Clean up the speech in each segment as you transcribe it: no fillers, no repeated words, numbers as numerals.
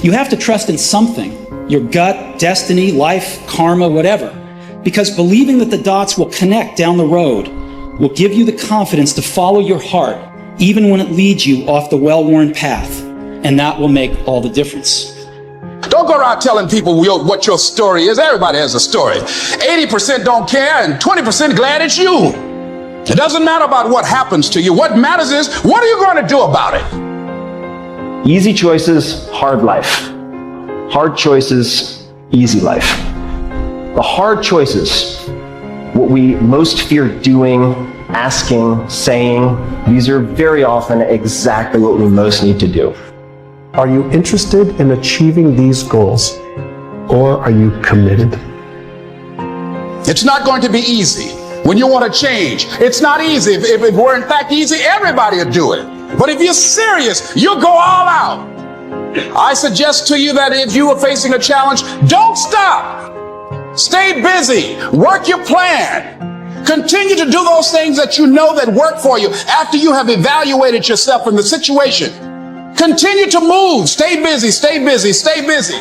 You have to trust in something, your gut, destiny, life, karma, whatever, because believing that the dots will connect down the road will give you the confidence to follow your heart, even when it leads you off the well-worn path, and that will make all the difference. Don't go around telling people what your story is. Everybody has a story. 80% don't care and 20% glad it's you. It doesn't matter about what happens to you. What matters is, what are you going to do about it? Easy choices, hard life. Hard choices, easy life. The hard choices, what we most fear doing, asking, saying, these are very often exactly what we most need to do. Are you interested in achieving these goals, or are you committed? It's not going to be easy when you want to change. It's not easy. If it were in fact easy, everybody would do it. But if you're serious, you'll go all out. I suggest to you that if you are facing a challenge, don't stop. Stay busy. Work your plan. Continue to do those things that you know that work for you after you have evaluated yourself in the situation. Continue to move. Stay busy, stay busy, stay busy.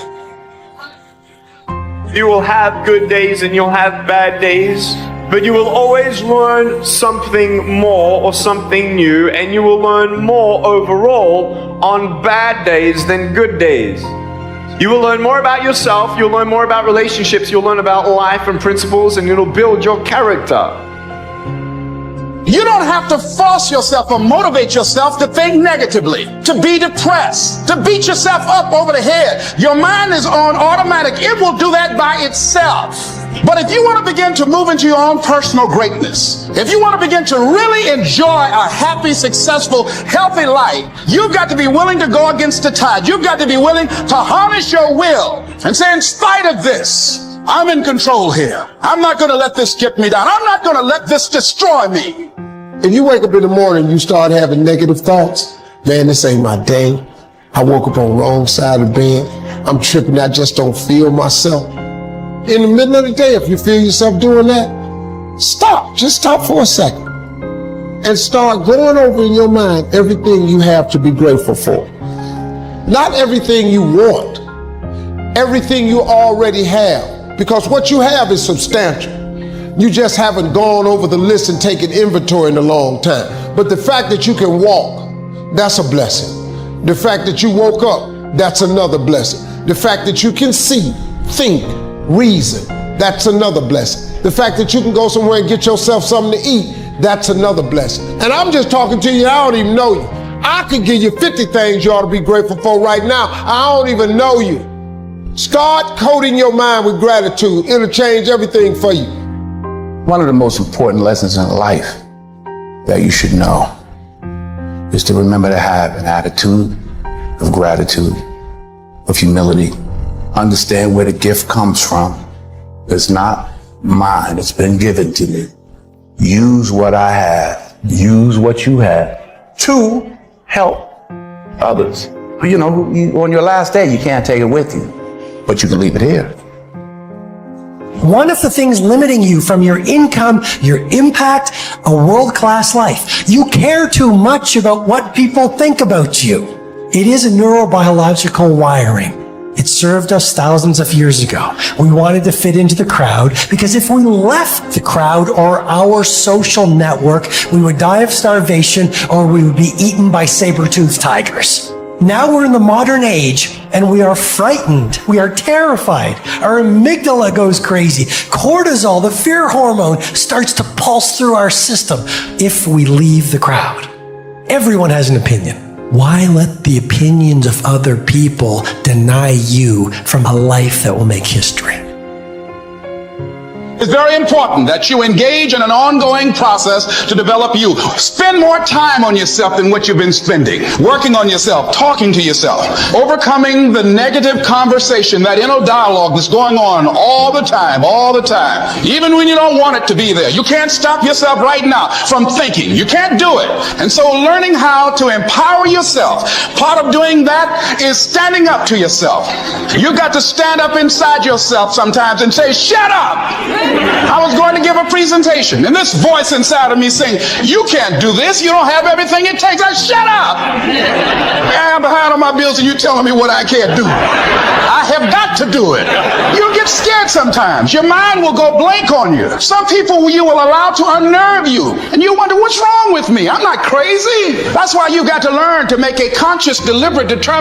You will have good days and you'll have bad days, but you will always learn something more or something new, and you will learn more overall on bad days than good days. You will learn more about yourself, you'll learn more about relationships, you'll learn about life and principles, and it'll build your character. You don't have to force yourself or motivate yourself to think negatively, to be depressed, to beat yourself up over the head. Your mind is on automatic. It will do that by itself. But if you want to begin to move into your own personal greatness, if you want to begin to really enjoy a happy, successful, healthy life, you've got to be willing to go against the tide. You've got to be willing to harness your will and say, in spite of this, I'm in control here. I'm not going to let this get me down. I'm not going to let this destroy me. If you wake up in the morning and you start having negative thoughts, man, this ain't my day. I woke up on the wrong side of the bed. I'm tripping. I just don't feel myself. In the middle of the day, if you feel yourself doing that, stop. Just stop for a second and start going over in your mind everything you have to be grateful for. Not everything you want, everything you already have, because what you have is substantial. You just haven't gone over the list and taken inventory in a long time. But the fact that you can walk, that's a blessing. The fact that you woke up, that's another blessing. The fact that you can see, think, reason, that's another blessing. The fact that you can go somewhere and get yourself something to eat, that's another blessing. And I'm just talking to you, I don't even know you. I could give you 50 things you ought to be grateful for right now. I don't even know you. Start coating your mind with gratitude. It'll change everything for you. One of the most important lessons in life that you should know is to remember to have an attitude of gratitude, of humility. Understand where the gift comes from. It's not mine, it's been given to me. Use what I have, use what you have to help others. You know, on your last day, you can't take it with you, but you can leave it here. One of the things limiting you from your income, your impact, a world-class life. You care too much about what people think about you. It is a neurobiological wiring. It served us thousands of years ago. We wanted to fit into the crowd because if we left the crowd or our social network, we would die of starvation or we would be eaten by saber-toothed tigers. Now we're in the modern age and we are frightened. We are terrified. Our amygdala goes crazy. Cortisol, the fear hormone, starts to pulse through our system if we leave the crowd. Everyone has an opinion. Why let the opinions of other people deny you from a life that will make history? It's very important that you engage in an ongoing process to develop you. Spend more time on yourself than what you've been spending. Working on yourself, talking to yourself, overcoming the negative conversation, that inner dialogue that's going on all the time, even when you don't want it to be there. You can't stop yourself right now from thinking. You can't do it. And so learning how to empower yourself, part of doing that is standing up to yourself. You got to stand up inside yourself sometimes and say, shut up! I was going to give a presentation, and this voice inside of me saying, you can't do this. You don't have everything it takes. I shut up. I'm behind on my bills, and you're telling me what I can't do. I have got to do it. You'll get scared sometimes. Your mind will go blank on you. Some people you will allow to unnerve you, and you wonder, what's wrong with me? I'm not crazy. That's why you got to learn to make a conscious, deliberate determination